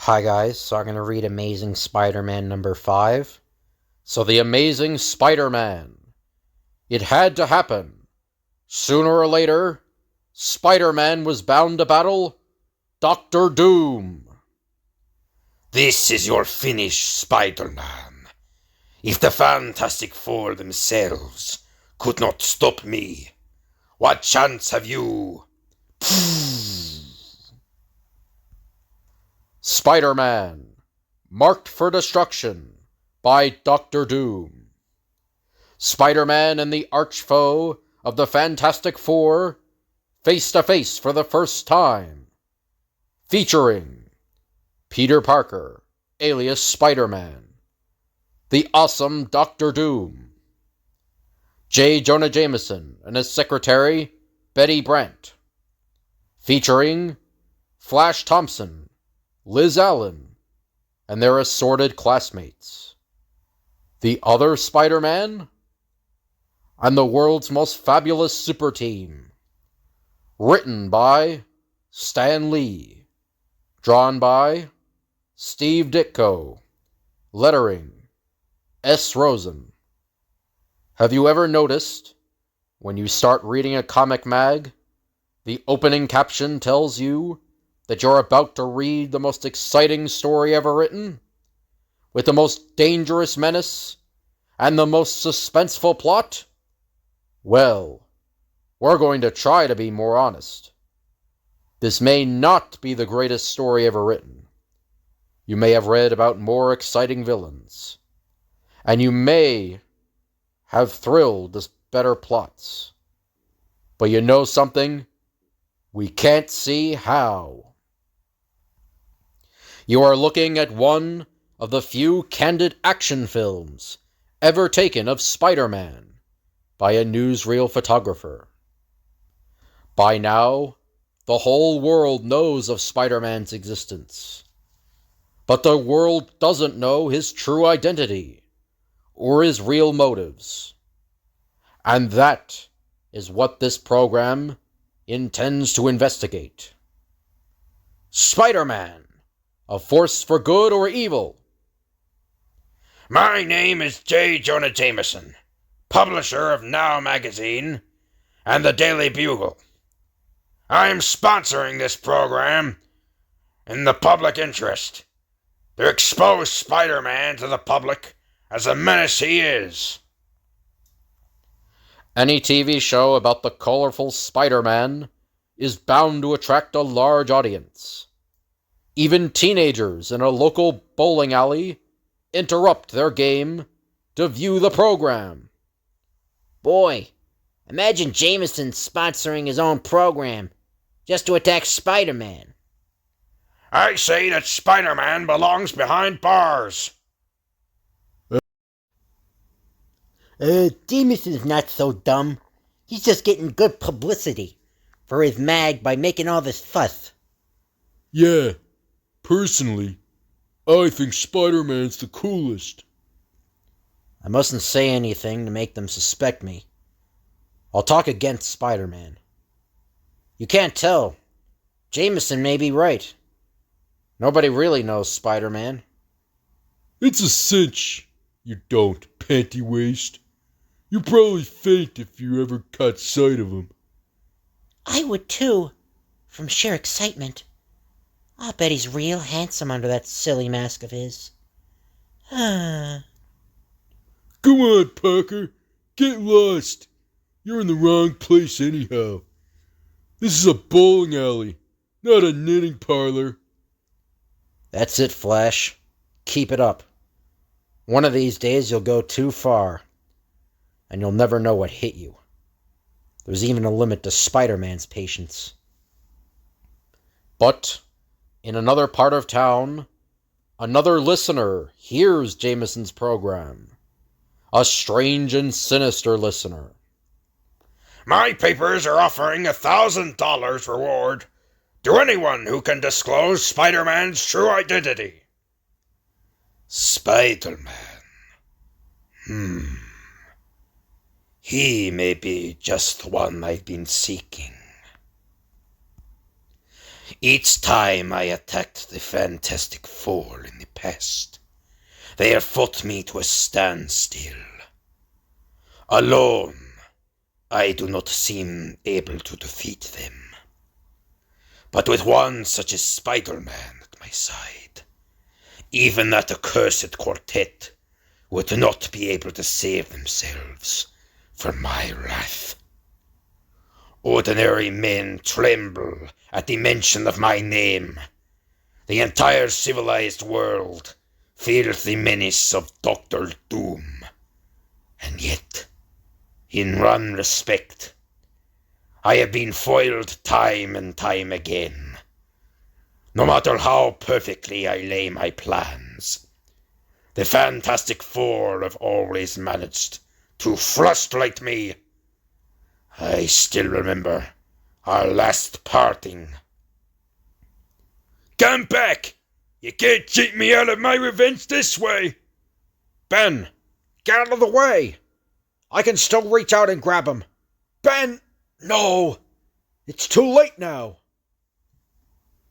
Hi guys, so I'm going to read Amazing Spider-Man number 5. So the Amazing Spider-Man. It had to happen. Sooner or later, Spider-Man was bound to battle Doctor Doom. This is your finish, Spider-Man. If the Fantastic Four themselves could not stop me, what chance have you? Spider-Man, marked for destruction by Doctor Doom. Spider-Man and the arch-foe of the Fantastic Four face to face for the first time. Featuring Peter Parker, alias Spider-Man, the awesome Doctor Doom, J. Jonah Jameson and his secretary, Betty Brant, featuring Flash Thompson, Liz Allen, and their assorted classmates. The other Spider-Man? And the world's most fabulous super team. Written by Stan Lee. Drawn by Steve Ditko. Lettering S. Rosen. Have you ever noticed, when you start reading a comic mag, the opening caption tells you that you're about to read the most exciting story ever written, with the most dangerous menace and the most suspenseful plot? Well, we're going to try to be more honest. This may not be the greatest story ever written. You may have read about more exciting villains, and you may have thrilled with better plots. But you know something? We can't see how. You are looking at one of the few candid action films ever taken of Spider-Man by a newsreel photographer. By now, the whole world knows of Spider-Man's existence. But the world doesn't know his true identity or his real motives. And that is what this program intends to investigate. Spider-Man, a force for good or evil? My name is J. Jonah Jameson, publisher of Now Magazine and the Daily Bugle. I am sponsoring this program in the public interest to expose Spider-Man to the public as a menace he is. Any TV show about the colorful Spider-Man is bound to attract a large audience. Even teenagers in a local bowling alley interrupt their game to view the program. Boy, imagine Jameson sponsoring his own program just to attack Spider-Man. I say that Spider-Man belongs behind bars. Jameson's not so dumb. He's just getting good publicity for his mag by making all this fuss. Yeah, personally, I think Spider-Man's the coolest. I mustn't say anything to make them suspect me. I'll talk against Spider-Man. You can't tell. Jameson may be right. Nobody really knows Spider-Man. It's a cinch. You don't, panty waist. You'd probably faint if you ever caught sight of him. I would too, from sheer excitement. I'll bet he's real handsome under that silly mask of his. Come on, Parker. Get lost. You're in the wrong place anyhow. This is a bowling alley, not a knitting parlor. That's it, Flash. Keep it up. One of these days you'll go too far, and you'll never know what hit you. There's even a limit to Spider-Man's patience. But in another part of town, another listener hears Jameson's program. A strange and sinister listener. My papers are offering $1,000 reward to anyone who can disclose Spider-Man's true identity. Spider-Man. He may be just the one I've been seeking. Each time I attacked the Fantastic Four in the past, they have fought me to a standstill. Alone, I do not seem able to defeat them. But with one such as Spider-Man at my side, even that accursed quartet would not be able to save themselves from my wrath. Ordinary men tremble at the mention of my name. The entire civilized world fears the menace of Dr. Doom. And yet, in one respect, I have been foiled time and time again. No matter how perfectly I lay my plans, the Fantastic Four have always managed to frustrate me. I still remember our last parting. Come back! You can't cheat me out of my revenge this way! Ben, get out of the way! I can still reach out and grab him. Ben, no! It's too late now!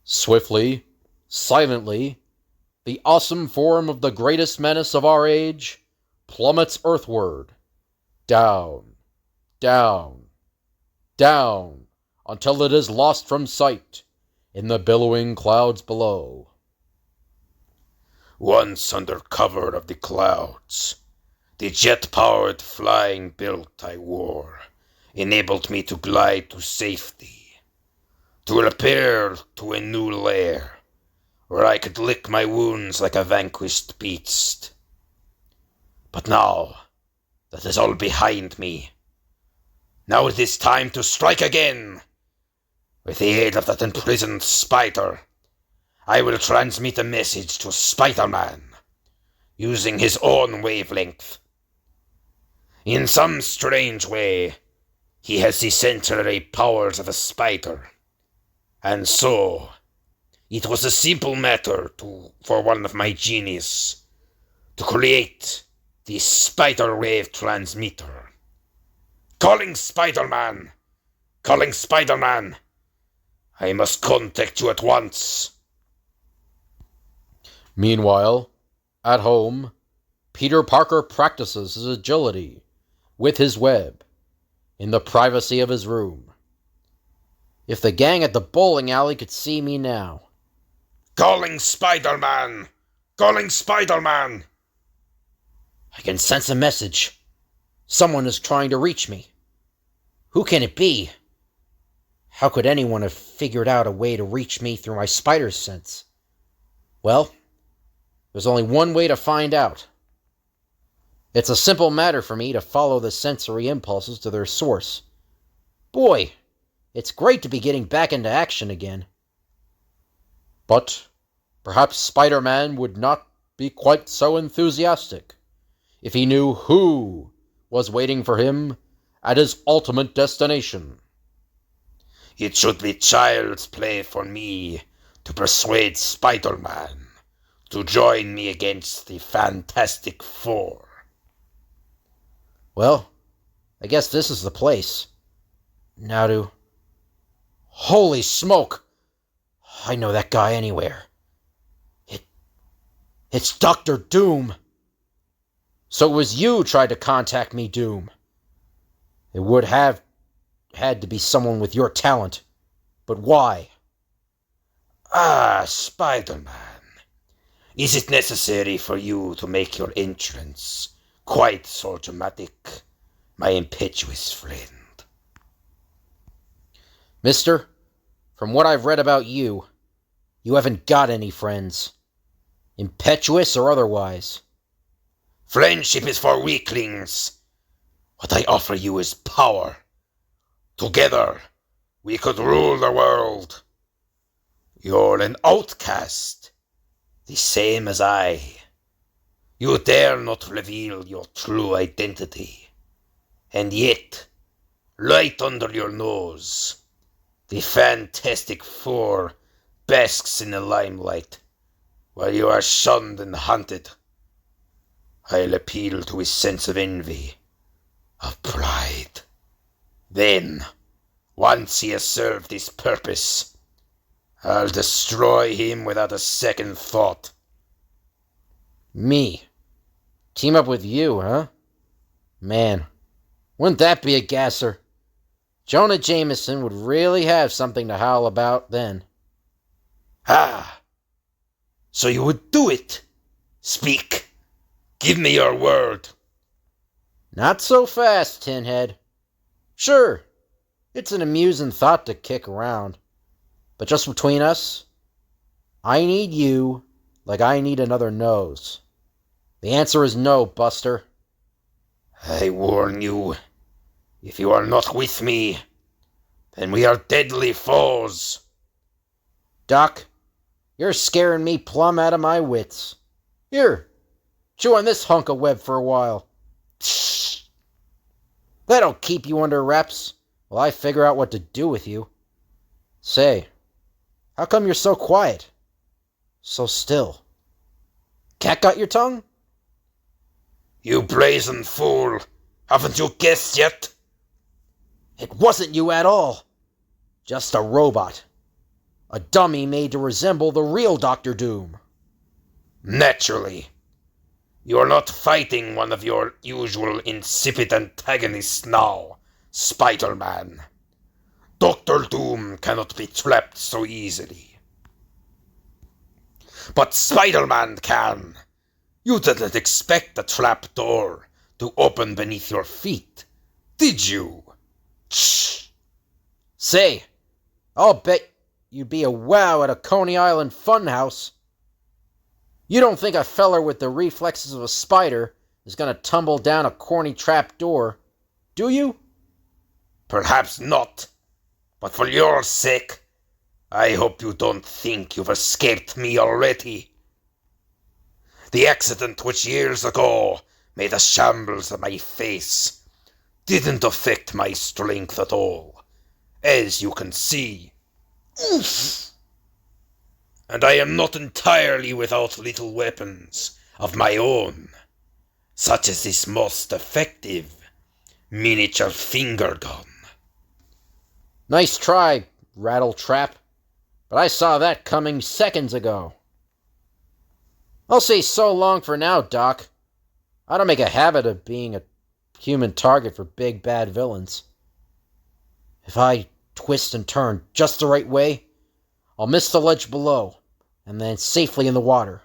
Swiftly, silently, the awesome form of the greatest menace of our age plummets earthward, down, down, down, until it is lost from sight in the billowing clouds below. Once under cover of the clouds, the jet-powered flying belt I wore enabled me to glide to safety, to repair to a new lair, where I could lick my wounds like a vanquished beast. But now that is all behind me. Now it is time to strike again. With the aid of that imprisoned spider, I will transmit a message to Spider-Man, using his own wavelength. In some strange way, he has the sensory powers of a spider, and so it was a simple matter for one of my genius to create the spider wave transmitter. Calling Spider-Man! Calling Spider-Man! I must contact you at once. Meanwhile, at home, Peter Parker practices his agility with his web in the privacy of his room. If the gang at the bowling alley could see me now. Calling Spider-Man! Calling Spider-Man! I can sense a message. Someone is trying to reach me. Who can it be? How could anyone have figured out a way to reach me through my spider sense? Well, there's only one way to find out. It's a simple matter for me to follow the sensory impulses to their source. Boy, it's great to be getting back into action again. But perhaps Spider-Man would not be quite so enthusiastic if he knew who was waiting for him at his ultimate destination. It should be child's play for me to persuade Spider-Man to join me against the Fantastic Four. Well, I guess this is the place. Now to... Holy smoke! I know that guy anywhere. It's Dr. Doom. So it was you tried to contact me, Doom. It would have had to be someone with your talent. But why? Ah, Spider-Man. Is it necessary for you to make your entrance quite so dramatic, my impetuous friend? Mister, from what I've read about you, you haven't got any friends. Impetuous or otherwise. Friendship is for weaklings. What I offer you is power. Together, we could rule the world. You're an outcast, the same as I. You dare not reveal your true identity. And yet, right under your nose, the Fantastic Four basks in the limelight, while you are shunned and hunted. I'll appeal to his sense of envy, of pride. Then, once he has served his purpose, I'll destroy him without a second thought. Me? Team up with you, huh? Man, wouldn't that be a gasser? Jonah Jameson would really have something to howl about then. Ah, so you would do it? Speak. Give me your word. Not so fast, Tinhead. Sure, it's an amusing thought to kick around. But just between us, I need you like I need another nose. The answer is no, Buster. I warn you, if you are not with me, then we are deadly foes. Doc, you're scaring me plumb out of my wits. Here, chew on this hunk of web for a while. Shh. That'll keep you under wraps while I figure out what to do with you. Say, how come you're so quiet? So still? Cat got your tongue? You brazen fool! Haven't you guessed yet? It wasn't you at all. Just a robot. A dummy made to resemble the real Dr. Doom. Naturally. You are not fighting one of your usual insipid antagonists now, Spider-Man. Dr. Doom cannot be trapped so easily. But Spider-Man can. You didn't expect the trap door to open beneath your feet, did you? Shh. Say, I'll bet you'd be a wow at a Coney Island funhouse. You don't think a feller with the reflexes of a spider is gonna tumble down a corny trap door, do you? Perhaps not, but for your sake, I hope you don't think you've escaped me already. The accident which years ago made a shambles of my face didn't affect my strength at all, as you can see. Oof! And I am not entirely without little weapons of my own, such as this most effective miniature finger gun. Nice try, Rattletrap, but I saw that coming seconds ago. I'll say so long for now, Doc. I don't make a habit of being a human target for big bad villains. If I twist and turn just the right way, I'll miss the ledge below, and then safely in the water.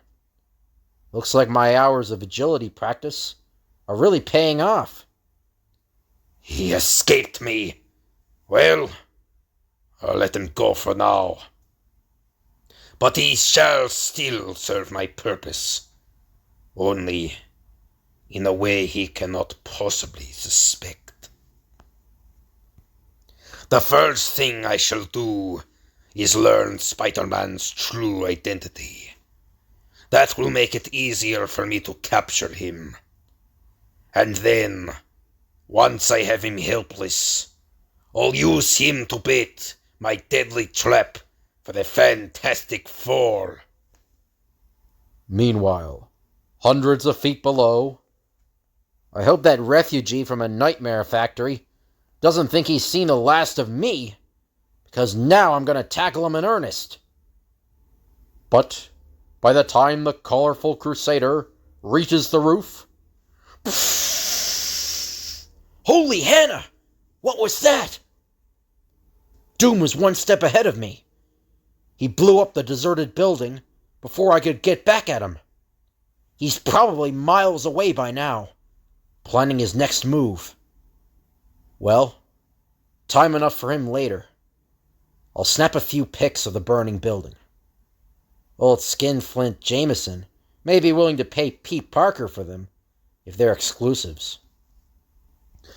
Looks like my hours of agility practice are really paying off. He escaped me. Well, I'll let him go for now. But he shall still serve my purpose, only in a way he cannot possibly suspect. The first thing I shall do is learn Spider-Man's true identity. That will make it easier for me to capture him. And then, once I have him helpless, I'll use him to bait my deadly trap for the Fantastic Four. Meanwhile, hundreds of feet below, I hope that refugee from a nightmare factory doesn't think he's seen the last of me, because now I'm going to tackle him in earnest. But by the time the colorful crusader reaches the roof... Holy Hannah! What was that? Doom was one step ahead of me. He blew up the deserted building before I could get back at him. He's probably miles away by now, planning his next move. Well, time enough for him later. I'll snap a few pics of the burning building. Old Skinflint Jameson may be willing to pay Pete Parker for them if they're exclusives.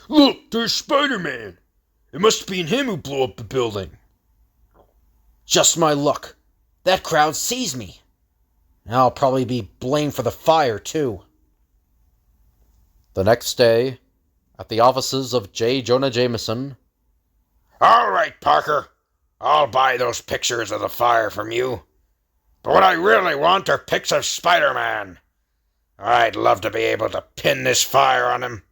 Look, there's Spider-Man. It must have been him who blew up the building. Just my luck. That crowd sees me. Now I'll probably be blamed for the fire, too. The next day, at the offices of J. Jonah Jameson. All right, Parker. I'll buy those pictures of the fire from you. But what I really want are pics of Spider-Man. I'd love to be able to pin this fire on him.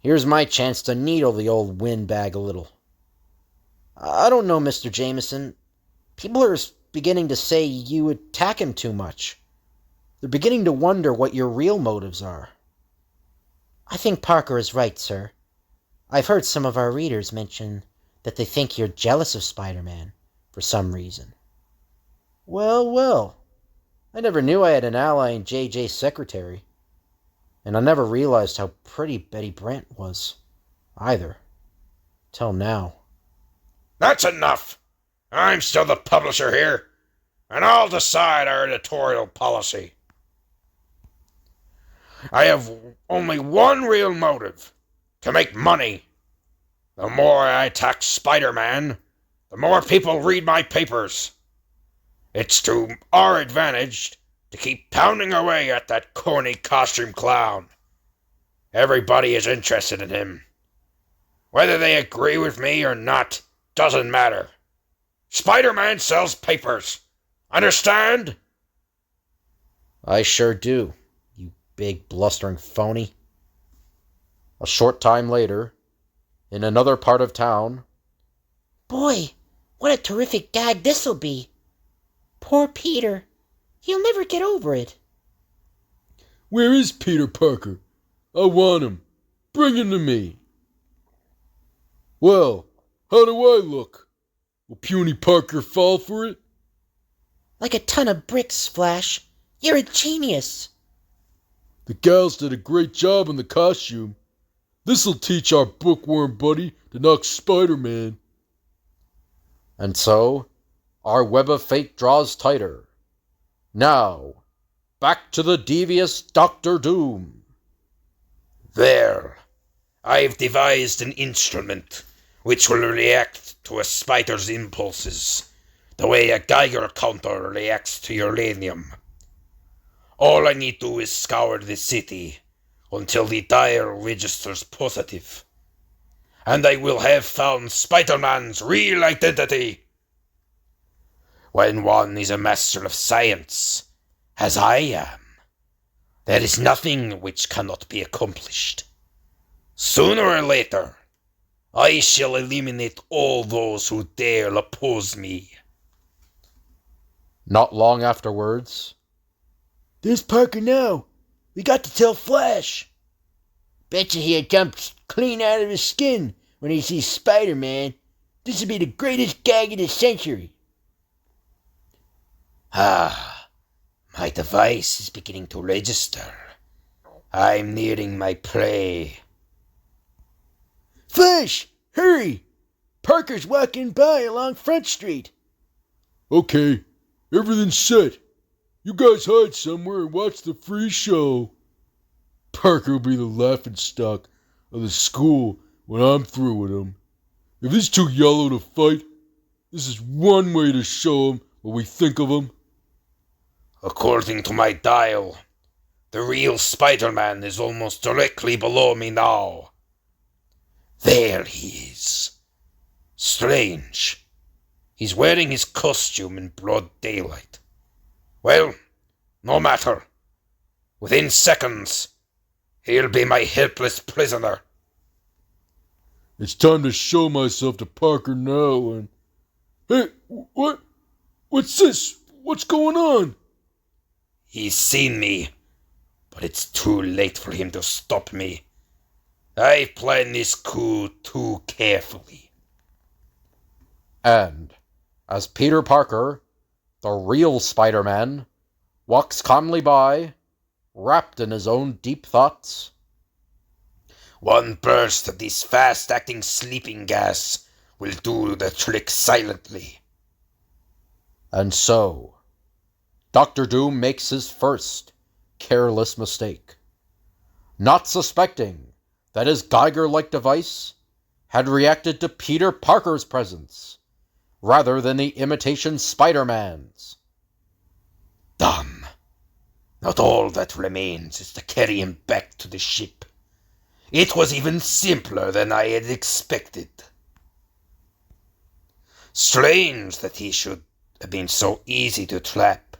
Here's my chance to needle the old windbag a little. I don't know, Mr. Jameson. People are beginning to say you attack him too much. They're beginning to wonder what your real motives are. I think Parker is right, sir. I've heard some of our readers mention that they think you're jealous of Spider-Man for some reason. Well, well. I never knew I had an ally in J.J.'s secretary. And I never realized how pretty Betty Brant was, either. Till now. That's enough. I'm still the publisher here, and I'll decide our editorial policy. I have only one real motive: to make money. The more I attack Spider-Man, the more people read my papers. It's to our advantage to keep pounding away at that corny costume clown. Everybody is interested in him. Whether they agree with me or not doesn't matter. Spider-Man sells papers. Understand? I sure do, you big blustering phony. A short time later, in another part of town. Boy, what a terrific gag this'll be. Poor Peter. He'll never get over it. Where is Peter Parker? I want him. Bring him to me. Well, how do I look? Will puny Parker fall for it? Like a ton of bricks, Flash. You're a genius. The gals did a great job on the costume. This'll teach our bookworm buddy to knock Spider-Man. And so, our web of fate draws tighter. Now, back to the devious Dr. Doom. There. I've devised an instrument which will react to a spider's impulses, the way a Geiger counter reacts to uranium. All I need to do is scour the city until the dial registers positive, and I will have found Spider-Man's real identity. When one is a master of science, as I am, there is nothing which cannot be accomplished. Sooner or later, I shall eliminate all those who dare oppose me. Not long afterwards. There's Parker now. We got to tell Flash. Betcha he'll jump clean out of his skin when he sees Spider-Man. This'll be the greatest gag of the century. Ah, my device is beginning to register. I'm nearing my prey. Flash, hurry! Parker's walking by along Front Street. Okay, everything's set. You guys hide somewhere and watch the free show. Parker will be the laughingstock of the school when I'm through with him. If he's too yellow to fight, this is one way to show him what we think of him. According to my dial, the real Spider-Man is almost directly below me now. There he is. Strange. He's wearing his costume in broad daylight. Well, no matter. Within seconds, he'll be my helpless prisoner. It's time to show myself to Parker now and... Hey, what? What's this? What's going on? He's seen me, but it's too late for him to stop me. I've planned this coup too carefully. And, as Peter Parker, the real Spider-Man, walks calmly by, wrapped in his own deep thoughts. One burst of this fast-acting sleeping gas will do the trick silently. And so, Dr. Doom makes his first careless mistake, not suspecting that his Geiger-like device had reacted to Peter Parker's presence, rather than the imitation Spider-Man's. Damn. Not all that remains is to carry him back to the ship. It was even simpler than I had expected. Strange that he should have been so easy to trap.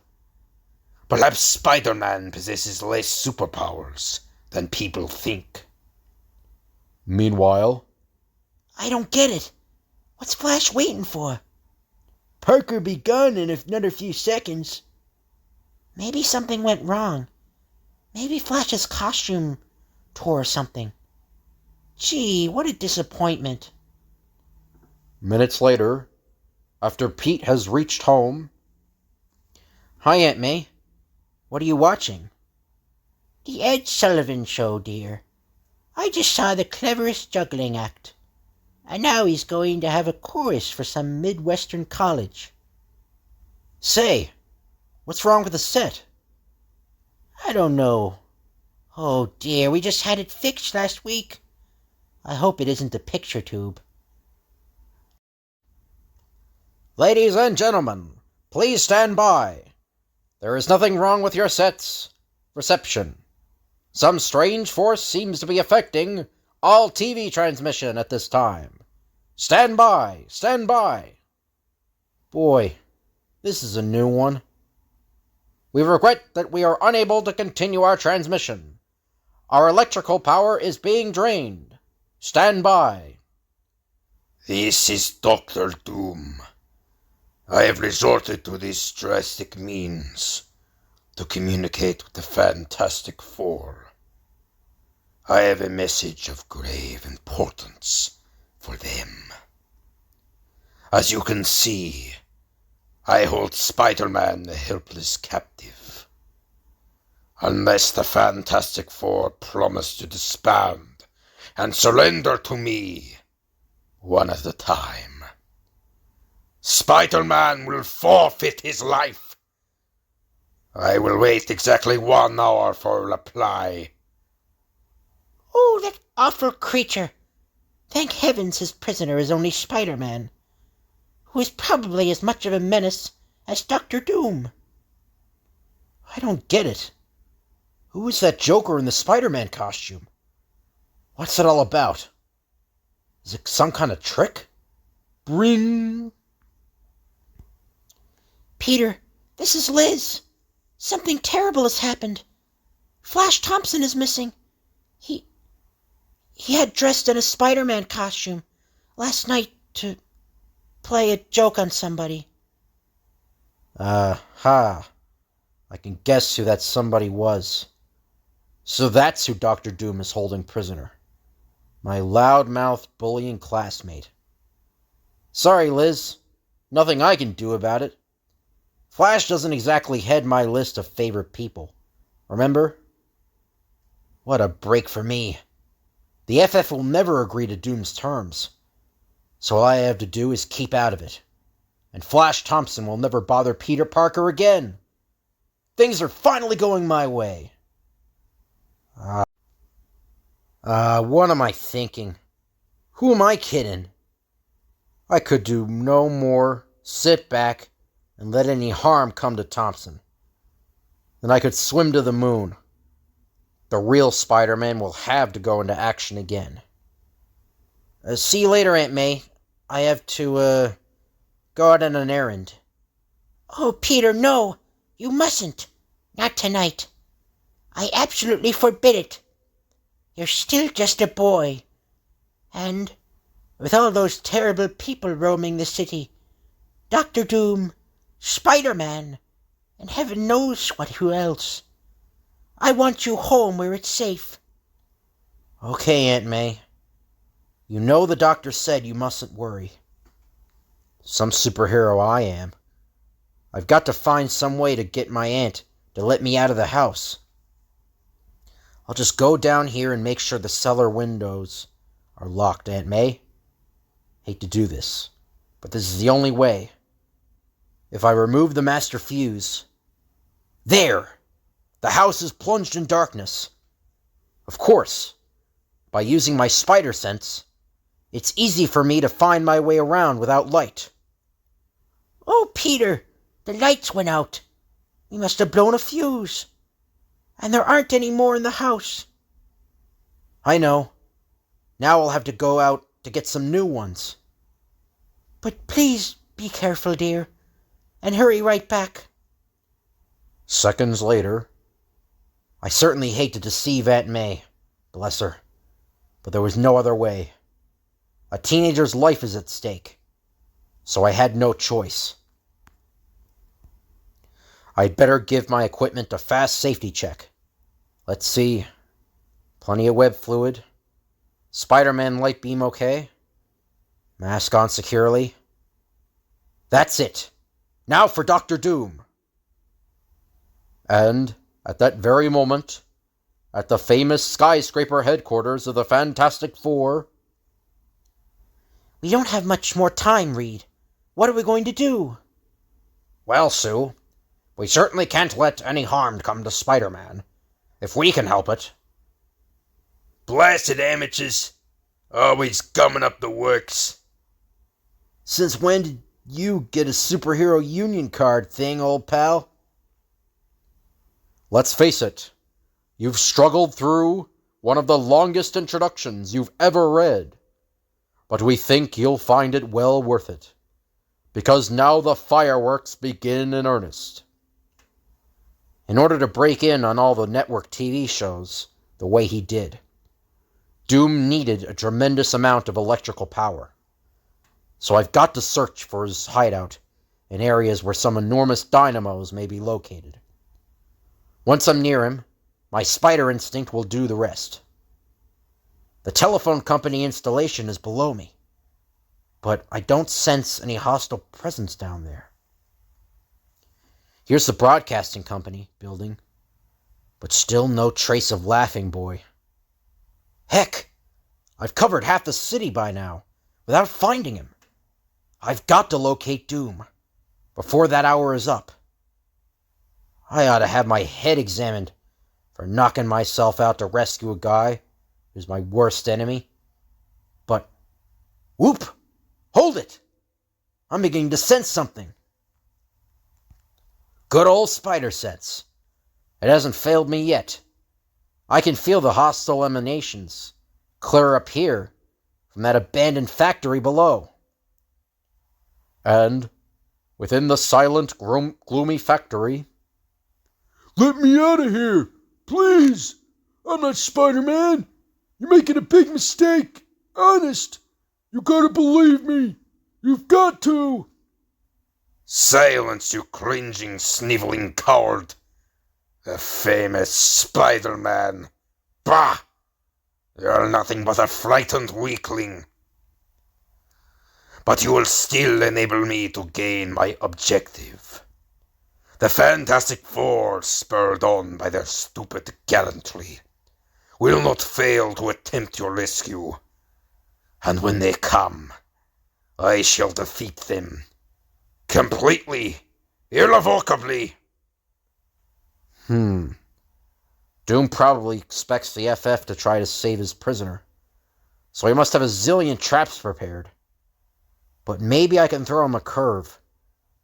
Perhaps Spider-Man possesses less superpowers than people think. Meanwhile, I don't get it. What's Flash waiting for? Parker'll be gone in another few seconds. Maybe something went wrong. Maybe Flash's costume tore or something. Gee, what a disappointment. Minutes later, after Pete has reached home... Hi, Aunt May. What are you watching? The Ed Sullivan Show, dear. I just saw the cleverest juggling act. And now he's going to have a chorus for some Midwestern college. Say, what's wrong with the set? I don't know. Oh dear, we just had it fixed last week. I hope it isn't the picture tube. Ladies and gentlemen, please stand by. There is nothing wrong with your set's reception. Some strange force seems to be affecting all TV transmission at this time. Stand by, stand by. Boy, this is a new one. We regret that we are unable to continue our transmission. Our electrical power is being drained. Stand by. This is Dr. Doom. I have resorted to these drastic means to communicate with the Fantastic Four. I have a message of grave importance for them. As you can see, I hold Spider-Man a helpless captive. Unless the Fantastic Four promise to disband and surrender to me, one at a time, Spider-Man will forfeit his life. I will wait exactly 1 hour for a reply. Oh, that awful creature. Thank heavens his prisoner is only Spider-Man, who is probably as much of a menace as Dr. Doom. I don't get it. Who is that Joker in the Spider-Man costume? What's it all about? Is it some kind of trick? Bring... Peter, this is Liz. Something terrible has happened. Flash Thompson is missing. He had dressed in a Spider-Man costume last night to play a joke on somebody. I can guess who that somebody was. So that's who Dr. Doom is holding prisoner. My loudmouth bullying classmate. Sorry, Liz. Nothing I can do about it. Flash doesn't exactly head my list of favorite people. Remember? What a break for me. The FF will never agree to Doom's terms. So all I have to do is keep out of it. And Flash Thompson will never bother Peter Parker again. Things are finally going my way. What am I thinking? Who am I kidding? I could do no more sit back and let any harm come to Thompson. Then I could swim to the moon. The real Spider-Man will have to go into action again. See you later, Aunt May. I have to, go out on an errand. Oh, Peter, no. You mustn't. Not tonight. I absolutely forbid it. You're still just a boy. And, with all those terrible people roaming the city, Dr. Doom, Spider-Man, and heaven knows who else. I want you home where it's safe. Okay, Aunt May. You know the doctor said you mustn't worry. Some superhero I am. I've got to find some way to get my aunt to let me out of the house. I'll just go down here and make sure the cellar windows are locked, Aunt May. Hate to do this, but this is the only way. If I remove the master fuse... There! The house is plunged in darkness. Of course, by using my spider sense, it's easy for me to find my way around without light. Oh, Peter, the lights went out. We must have blown a fuse. And there aren't any more in the house. I know. Now I'll have to go out to get some new ones. But please be careful, dear, and hurry right back. Seconds later... I certainly hate to deceive Aunt May, bless her, but there was no other way. A teenager's life is at stake, so I had no choice. I'd better give my equipment a fast safety check. Let's see. Plenty of web fluid. Spider-Man light beam okay. Mask on securely. That's it. Now for Dr. Doom. And at that very moment, at the famous skyscraper headquarters of the Fantastic Four... We don't have much more time, Reed. What are we going to do? Well, Sue, we certainly can't let any harm come to Spider-Man, if we can help it. Blasted amateurs. Always gumming up the works. Since when did you get a superhero union card thing, old pal? Let's face it, you've struggled through one of the longest introductions you've ever read, but we think you'll find it well worth it, because now the fireworks begin in earnest. In order to break in on all the network TV shows the way he did, Doom needed a tremendous amount of electrical power. So I've got to search for his hideout in areas where some enormous dynamos may be located. Once I'm near him, my spider instinct will do the rest. The telephone company installation is below me, but I don't sense any hostile presence down there. Here's the broadcasting company building, but still no trace of Laughing Boy. Heck, I've covered half the city by now without finding him. I've got to locate Doom before that hour is up. I ought to have my head examined for knocking myself out to rescue a guy who's my worst enemy. But, whoop! Hold it! I'm beginning to sense something. Good old spider sense. It hasn't failed me yet. I can feel the hostile emanations clear up here from that abandoned factory below. And, within the silent, gloomy factory... Let me out of here! Please! I'm not Spider-Man! You're making a big mistake! Honest! You gotta believe me! You've got to! Silence, you cringing, sniveling coward! The famous Spider-Man! Bah! You're nothing but a frightened weakling. But you will still enable me to gain my objective. The Fantastic Four, spurred on by their stupid gallantry, will not fail to attempt your rescue. And when they come, I shall defeat them. Completely, irrevocably. Doom probably expects the FF to try to save his prisoner, so he must have a zillion traps prepared. But maybe I can throw him a curve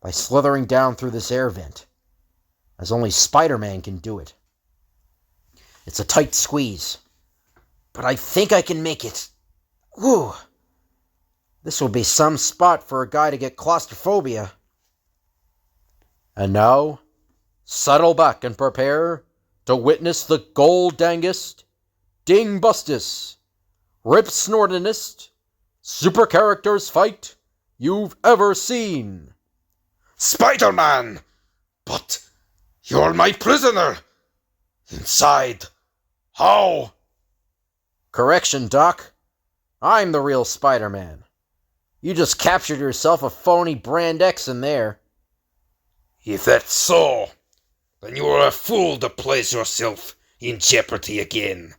by slithering down through this air vent, as only Spider-Man can do it. It's a tight squeeze, but I think I can make it. Whew! This will be some spot for a guy to get claustrophobia. And now, settle back and prepare to witness the gold-dangest, ding-bustest, rip-snortingest super characters fight you've ever seen. Spider-Man! But you're my prisoner! Inside. How? Correction, Doc. I'm the real Spider-Man. You just captured yourself a phony Brand X in there. If that's so, then you are a fool to place yourself in jeopardy again.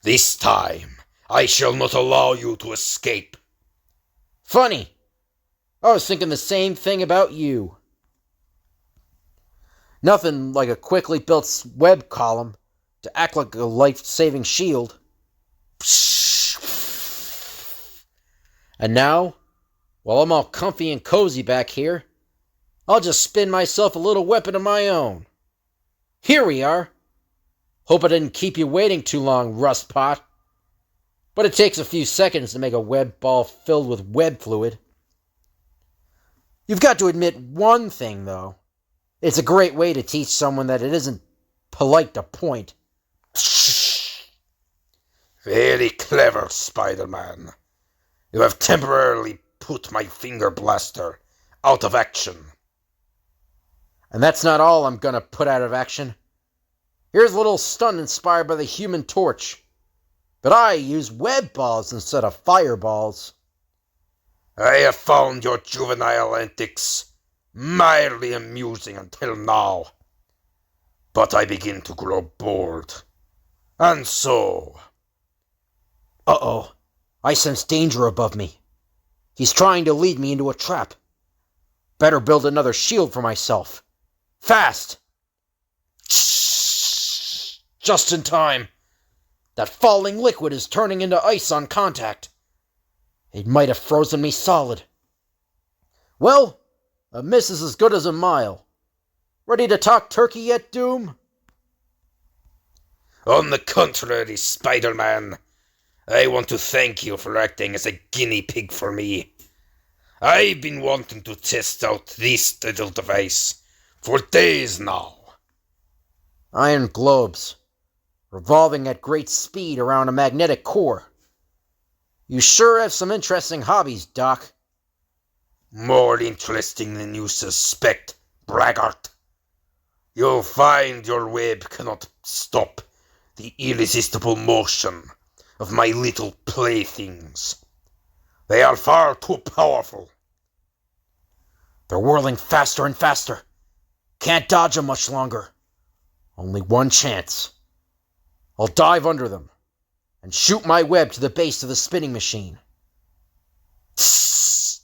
This time, I shall not allow you to escape. Funny. I was thinking the same thing about you. Nothing like a quickly built web column to act like a life-saving shield. And now, while I'm all comfy and cozy back here, I'll just spin myself a little weapon of my own. Here we are. Hope I didn't keep you waiting too long, rustpot. But it takes a few seconds to make a web ball filled with web fluid. You've got to admit one thing, though. It's a great way to teach someone that it isn't polite to point. Very clever, Spider-Man. You have temporarily put my finger blaster out of action. And that's not all I'm gonna put out of action. Here's a little stunt inspired by the Human Torch. But I use web balls instead of fireballs. I have found your juvenile antics mildly amusing until now. But I begin to grow bored. And so... Uh-oh. I sense danger above me. He's trying to lead me into a trap. Better build another shield for myself. Fast! Just in time. That falling liquid is turning into ice on contact. It might have frozen me solid. Well, a miss is as good as a mile. Ready to talk turkey yet, Doom? On the contrary, Spider-Man, I want to thank you for acting as a guinea pig for me. I've been wanting to test out this little device for days now. Iron globes, revolving at great speed around a magnetic core. You sure have some interesting hobbies, Doc. More interesting than you suspect, braggart. You'll find your web cannot stop the irresistible motion of my little playthings. They are far too powerful. They're whirling faster and faster. Can't dodge them much longer. Only one chance. I'll dive under them and shoot my web to the base of the spinning machine. Tss!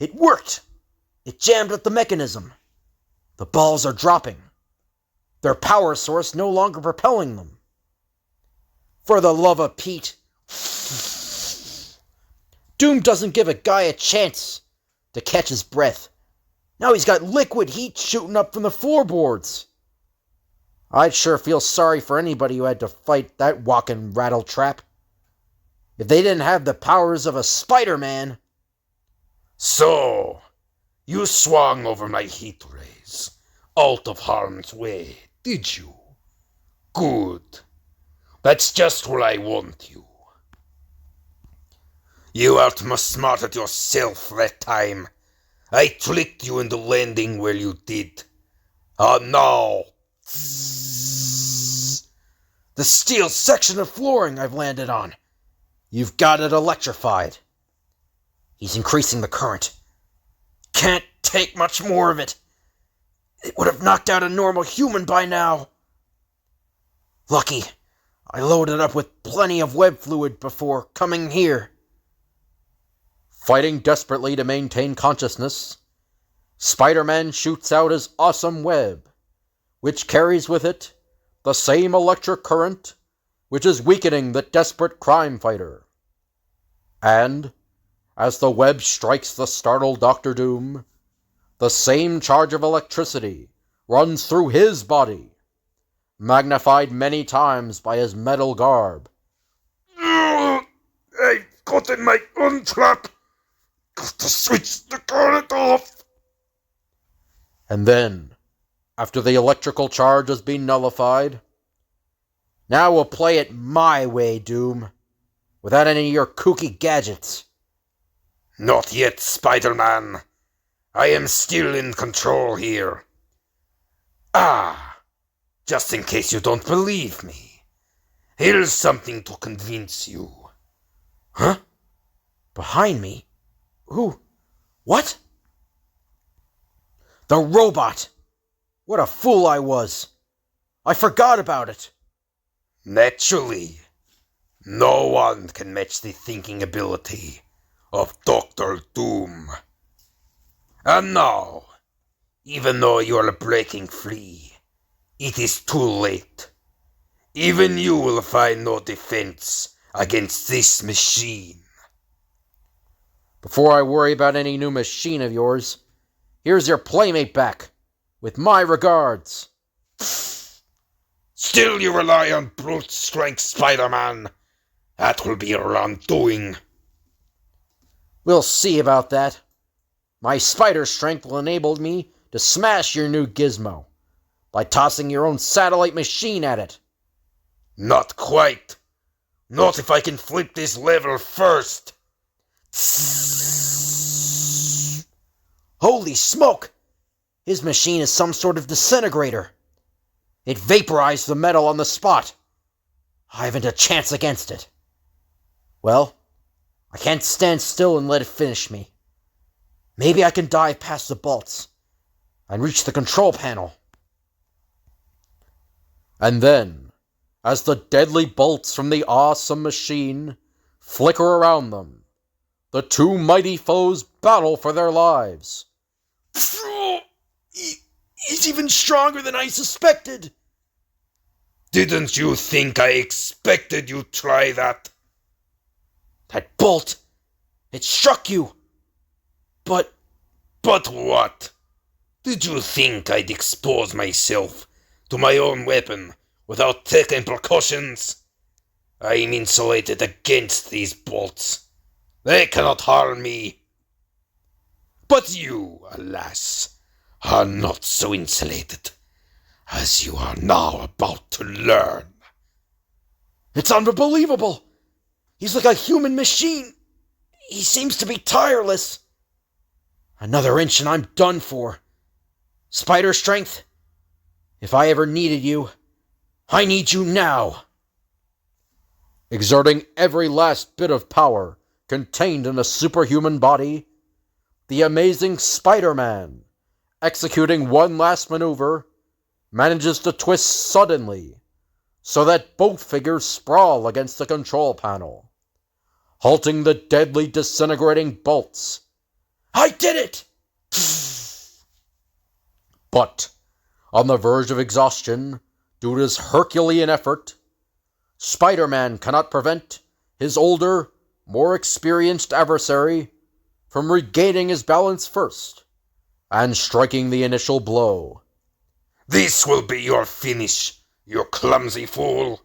It worked! It jammed at the mechanism. The balls are dropping. Their power source no longer propelling them. For the love of Pete. Doom doesn't give a guy a chance to catch his breath. Now he's got liquid heat shooting up from the floorboards. I'd sure feel sorry for anybody who had to fight that walking rattletrap. If they didn't have the powers of a Spider-Man. So, you swung over my heat rays, out of harm's way, did you? Good. That's just where I want you. You outsmarted yourself that time. I tricked you into landing where you did. Now... The steel section of flooring I've landed on. You've got it electrified. He's increasing the current. Can't take much more of it. It would have knocked out a normal human by now. Lucky, I loaded up with plenty of web fluid before coming here. Fighting desperately to maintain consciousness, Spider-Man shoots out his awesome web, which carries with it the same electric current which is weakening the desperate crime fighter. And, as the web strikes the startled Dr. Doom, the same charge of electricity runs through his body, magnified many times by his metal garb. I've gotten my own trap. Got to switch the current off. And then, after the electrical charge has been nullified, now we'll play it my way, Doom, without any of your kooky gadgets. Not yet, Spider-Man. I am still in control here. Just in case you don't believe me, here's something to convince you. Huh? Behind me? Who? What? The robot! What a fool I was! I forgot about it! Naturally, no one can match the thinking ability of Dr. Doom. And now, even though you are breaking free, it is too late. Even you will find no defense against this machine. Before I worry about any new machine of yours, here's your playmate back, with my regards. Still you rely on brute strength, Spider-Man. That will be your undoing. We'll see about that. My spider strength will enable me to smash your new gizmo by tossing your own satellite machine at it. Not quite. Not if I can flip this level first. Holy smoke! His machine is some sort of disintegrator. It vaporized the metal on the spot. I haven't a chance against it. Well, I can't stand still and let it finish me. Maybe I can dive past the bolts and reach the control panel. And then, as the deadly bolts from the awesome machine flicker around them, the two mighty foes battle for their lives. He's even stronger than I suspected. Didn't you think I expected you'd try that? That bolt, it struck you. But what? Did you think I'd expose myself to my own weapon without taking precautions? I'm insulated against these bolts. They cannot harm me. But you, alas, are not so insulated, as you are now about to learn. it's unbelievable. He's like a human machine. He seems to be tireless. Another inch and I'm done for. Spider strength, if I ever needed you, I need you now. Exerting every last bit of power contained in a superhuman body, the amazing Spider-Man, executing one last maneuver, manages to twist suddenly so that both figures sprawl against the control panel, halting the deadly disintegrating bolts. I did it! But, on the verge of exhaustion due to his Herculean effort, Spider-Man cannot prevent his older, more experienced adversary from regaining his balance first and striking the initial blow. This will be your finish, you clumsy fool.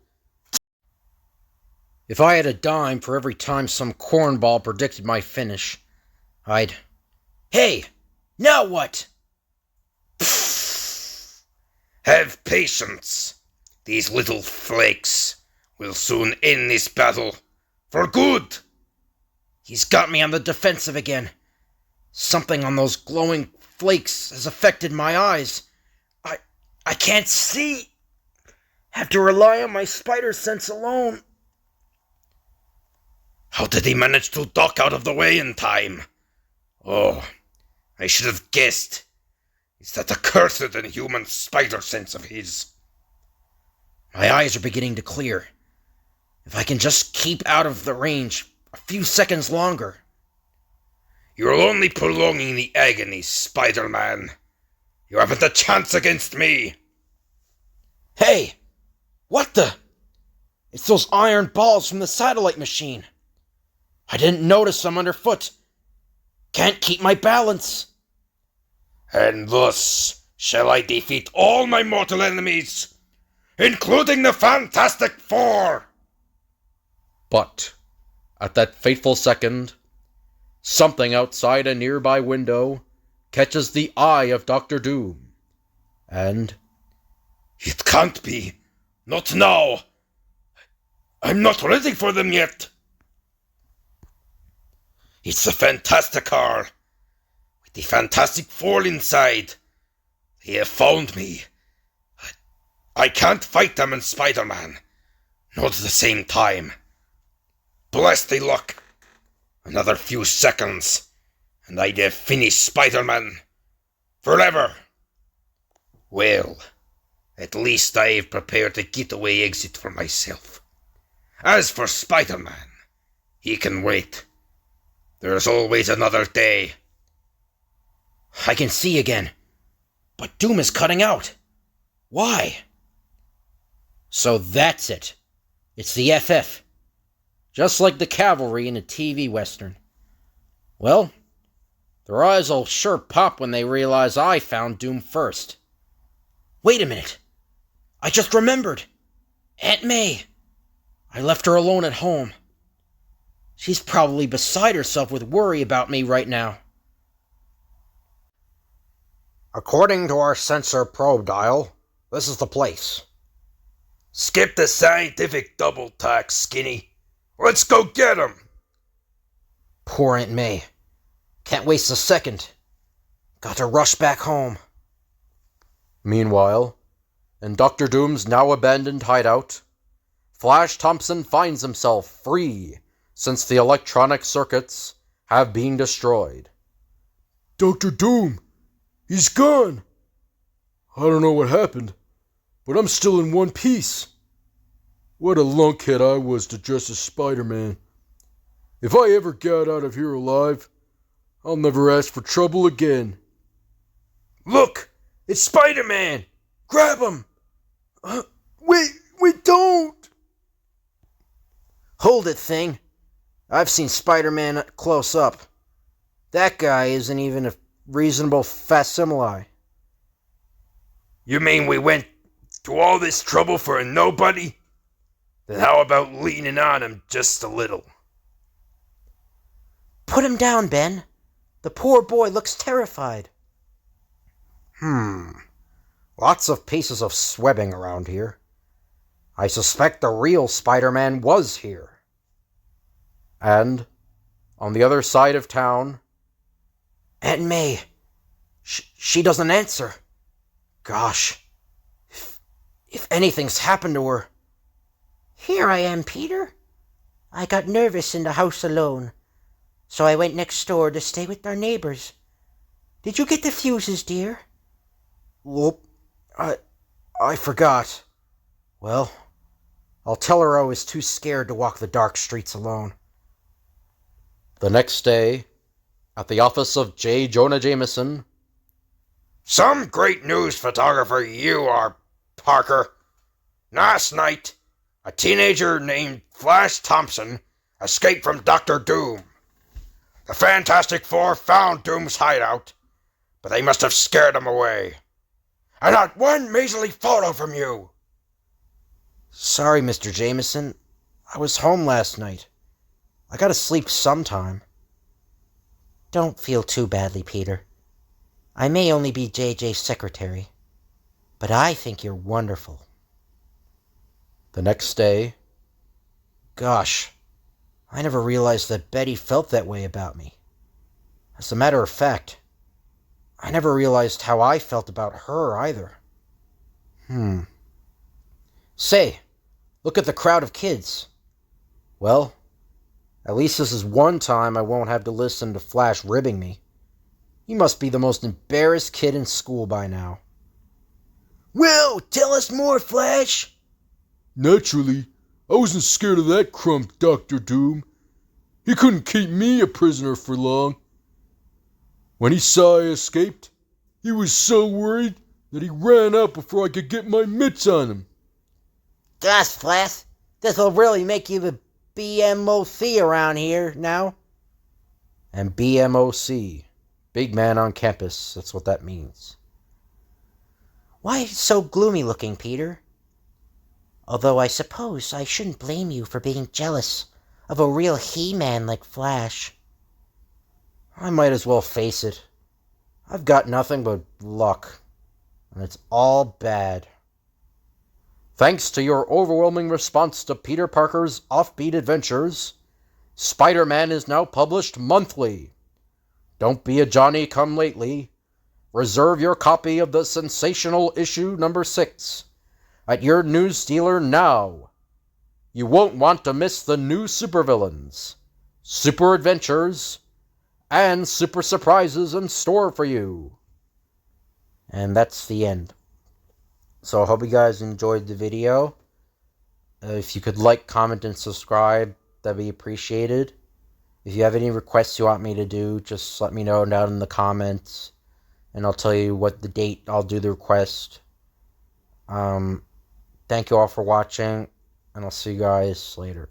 If I had a dime for every time some cornball predicted my finish, I'd... Hey! Now what? Have patience. These little flakes will soon end this battle for good. He's got me on the defensive again. Something on those glowing flakes has affected my eyes. I can't see. Have to rely on my spider sense alone. How did he manage to duck out of the way in time? Oh, I should have guessed. It's that accursed inhuman spider sense of his. My eyes are beginning to clear. If I can just keep out of the range a few seconds longer. You're only prolonging the agony, Spider-Man. You haven't a chance against me. Hey! What the? It's those iron balls from the satellite machine. I didn't notice them underfoot. Can't keep my balance. And thus shall I defeat all my mortal enemies, including the Fantastic Four. But, at that fateful second, something outside a nearby window catches the eye of Dr. Doom, and... It can't be. Not now. I'm not ready for them yet. It's the Fantastic Car, with the Fantastic Four inside. They have found me. I can't fight them and Spider-Man, not at the same time. Bless the luck. Another few seconds, and I'd have finished Spider-Man forever. Well, at least I've prepared a getaway exit for myself. As for Spider-Man, he can wait. There's always another day. I can see again, but Doom is cutting out. Why? So that's it. It's the FF. Just like the cavalry in a TV western. Well, their eyes will sure pop when they realize I found Doom first. Wait a minute. I just remembered. Aunt May. I left her alone at home. She's probably beside herself with worry about me right now. According to our sensor probe dial, this is the place. Skip the scientific double tack, Skinny. Let's go get him. Poor Aunt May. Can't waste a second. Got to rush back home. Meanwhile, in Doctor Doom's now abandoned hideout, Flash Thompson finds himself free since the electronic circuits have been destroyed. Dr. Doom! He's gone! I don't know what happened, but I'm still in one piece. What a lunkhead I was to dress as Spider-Man. If I ever get out of here alive, I'll never ask for trouble again. Look! It's Spider-Man! Grab him! Wait, don't! Hold it, Thing. I've seen Spider-Man close up. That guy isn't even a reasonable facsimile. You mean we went to all this trouble for a nobody? Then how about leaning on him just a little? Put him down, Ben. The poor boy looks terrified. Lots of pieces of swebbing around here. I suspect the real Spider-Man was here. And, on the other side of town, Aunt May. She doesn't answer. Gosh. If anything's happened to her. Here I am, Peter. I got nervous in the house alone, so I went next door to stay with our neighbors. Did you get the fuses, dear? Whoop. I forgot. Well, I'll tell her I was too scared to walk the dark streets alone. the next day, at the office of J. Jonah Jameson, Some great news photographer you are, Parker. Last night, a teenager named Flash Thompson escaped from Dr. Doom. The Fantastic Four found Doom's hideout, but they must have scared him away. And not one measly photo from you. Sorry, Mr. Jameson. I was home last night. I gotta sleep sometime. Don't feel too badly, Peter. I may only be JJ's secretary, but I think you're wonderful. the next day, Gosh, I never realized that Betty felt that way about me. As a matter of fact, I never realized how I felt about her either. Say, look at the crowd of kids. Well, at least this is one time I won't have to listen to Flash ribbing me. He must be the most embarrassed kid in school by now. Well, tell us more, Flash. Naturally, I wasn't scared of that crump, Dr. Doom. He couldn't keep me a prisoner for long. When he saw I escaped, he was so worried that he ran out before I could get my mitts on him. Gosh, Flash, this'll really make you the BMOC around here now. And BMOC, big man on campus, that's what that means. Why so gloomy looking, Peter? Although I suppose I shouldn't blame you for being jealous of a real He-Man like Flash. I might as well face it. I've got nothing but luck, and it's all bad. thanks to your overwhelming response to Peter Parker's offbeat adventures, Spider-Man is now published monthly. Don't be a Johnny-come-lately. Reserve your copy of the sensational issue number 6 at your news dealer now. You won't want to miss the new supervillains, super adventures, and super surprises in store for you. And that's the end. So I hope you guys enjoyed the video. If you could like, comment, and subscribe, that'd be appreciated. If you have any requests you want me to do, just let me know down in the comments, and I'll tell you what the date I'll do the request. Thank you all for watching, and I'll see you guys later.